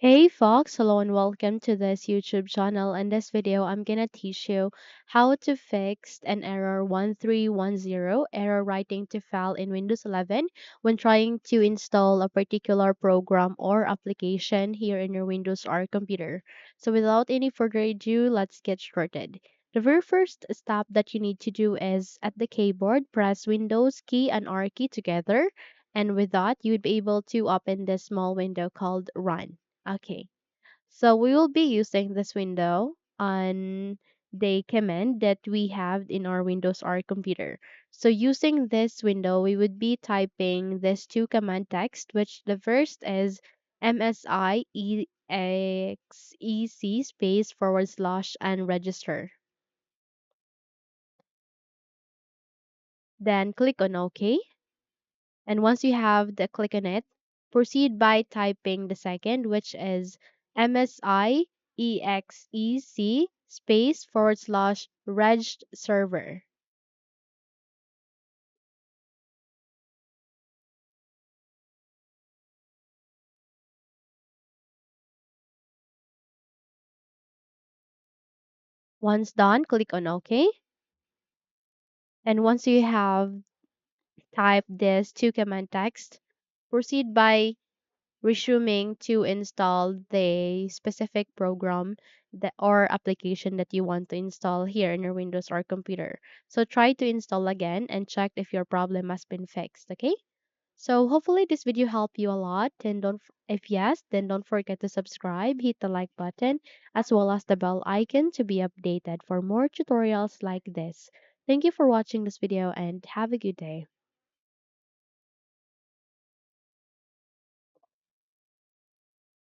Hey Fox, hello and welcome to this YouTube channel. In this video, I'm gonna teach you how to fix an error 1310 error writing to file in Windows 11 when trying to install a particular program or application here in your Windows or computer. So without any further ado, let's get started. The very first step that you need to do is at the keyboard, press Windows key and R key together. And with that, you'd be able to open this small window called Run. Okay, so we will be using this window on the command that we have in our Windows or computer. So using this window, we would be typing this two command text, which the first is msiexec space forward slash unregister. Then click on OK. And once you have the click on it, proceed by typing the second, which is msiexec space forward slash regserver. Once done, click on OK. And once you have typed this two command text, proceed by resuming to install the specific program that or application that you want to install here in your Windows or computer. So try to install again and check if your problem has been fixed, okay? So hopefully this video helped you a lot, and if yes, then don't forget to subscribe, hit the like button as well as the bell icon to be updated for more tutorials like this. Thank you for watching this video and have a good day.